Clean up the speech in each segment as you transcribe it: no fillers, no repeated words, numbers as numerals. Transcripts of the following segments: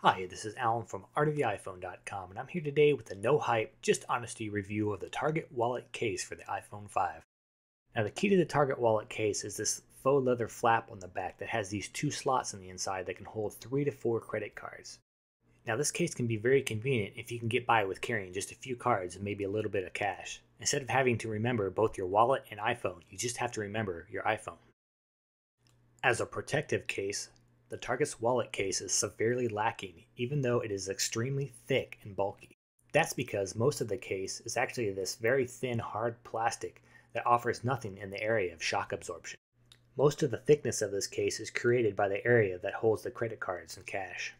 Hi, this is Alan from artoftheiphone.com, and I'm here today with a no-hype, just honesty review of the Target Wallet case for the iPhone 5. Now, the key to the Target Wallet case is this faux leather flap on the back that has these two slots on the inside that can hold 3 to 4 credit cards. Now, this case can be very convenient if you can get by with carrying just a few cards and maybe a little bit of cash. Instead of having to remember both your wallet and iPhone, you just have to remember your iPhone. As a protective case, the Targus Wallet case is severely lacking, even though it is extremely thick and bulky. That's because most of the case is actually this very thin, hard plastic that offers nothing in the area of shock absorption. Most of the thickness of this case is created by the area that holds the credit cards and cash.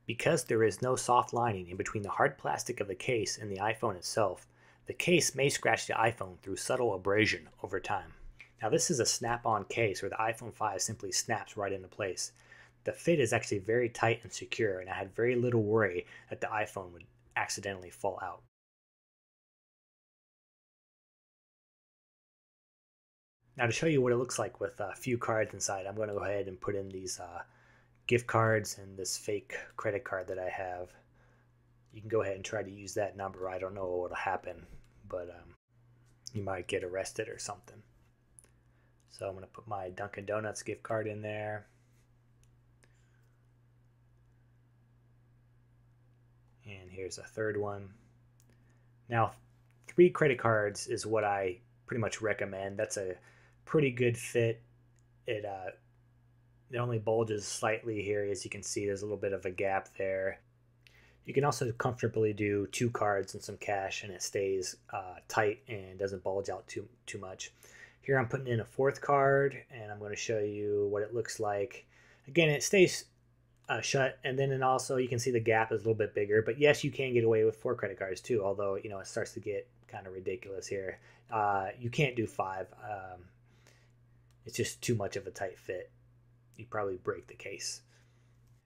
Because there is no soft lining in between the hard plastic of the case and the iPhone itself, the case may scratch the iPhone through subtle abrasion over time. Now, this is a snap-on case where the iPhone 5 simply snaps right into place. The fit is actually very tight and secure, and I had very little worry that the iPhone would accidentally fall out. Now, to show you what it looks like with a few cards inside, I'm going to go ahead and put in these gift cards and this fake credit card that I have. You can go ahead and try to use that number. I don't know what will happen, but you might get arrested or something. So I'm going to put my Dunkin' Donuts gift card in there. And here's a third one. Now, 3 credit cards is what I pretty much recommend. That's a pretty good fit. It only bulges slightly here. As you can see, there's a little bit of a gap there. You can also comfortably do 2 cards and some cash, and it stays tight and doesn't bulge out too much. Here I'm putting in a 4th card, and I'm going to show you what it looks like. Again, it stays shut, and then also you can see the gap is a little bit bigger. But yes, you can get away with 4 credit cards too, although it starts to get kind of ridiculous here. You can't do 5. It's just too much of a tight fit. You probably break the case.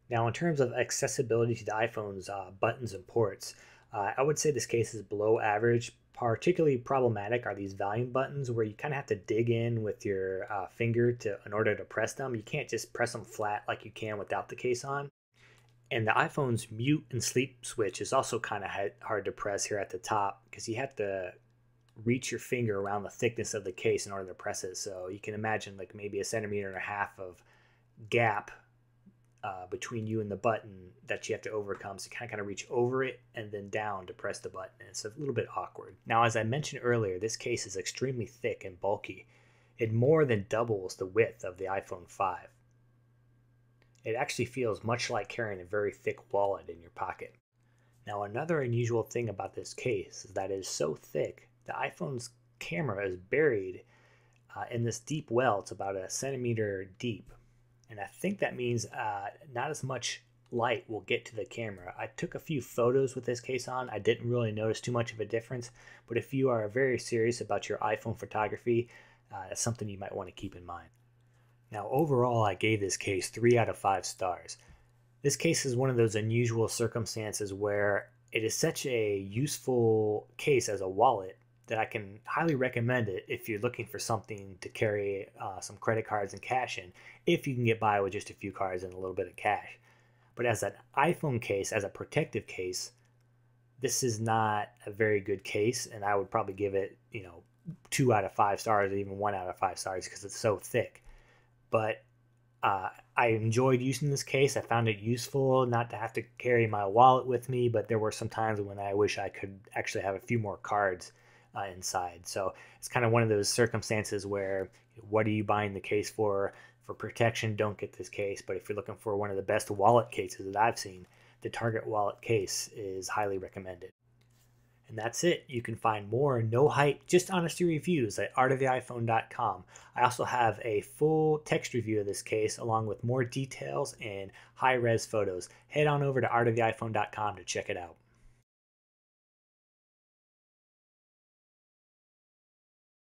Now, in terms of accessibility to the iPhone's buttons and ports, I would say this case is below average. Particularly problematic are these volume buttons where you kind of have to dig in with your finger in order to press them. You can't just press them flat like you can without the case on. And the iPhone's mute and sleep switch is also kind of hard to press here at the top because you have to reach your finger around the thickness of the case in order to press it. So you can imagine like maybe 1.5 centimeters of gap between you and the button that you have to overcome. So you kind of reach over it and then down to press the button. It's a little bit awkward. Now, as I mentioned earlier, this case is extremely thick and bulky. It more than doubles the width of the iPhone 5. It actually feels much like carrying a very thick wallet in your pocket. Now, another unusual thing about this case is that it is so thick, the iPhone's camera is buried in this deep well. It's about 1 centimeter deep. And I think that means not as much light will get to the camera. I took a few photos with this case on. I didn't really notice too much of a difference. But if you are very serious about your iPhone photography, that's something you might want to keep in mind. Now, overall, I gave this case 3 out of 5 stars. This case is one of those unusual circumstances where it is such a useful case as a wallet that I can highly recommend it if you're looking for something to carry some credit cards and cash in, if you can get by with just a few cards and a little bit of cash. But as an iPhone case, as a protective case, this is not a very good case, and I would probably give it 2 out of 5 stars or even 1 out of 5 stars because it's so thick. But I enjoyed using this case. I found it useful not to have to carry my wallet with me, but there were some times when I wish I could actually have a few more cards inside. So it's kind of one of those circumstances where what are you buying the case for? For protection, don't get this case. But if you're looking for one of the best wallet cases that I've seen, the Target Wallet case is highly recommended. And that's it. You can find more no hype, just honesty reviews at artoftheiphone.com. I also have a full text review of this case along with more details and high-res photos. Head on over to artoftheiphone.com to check it out.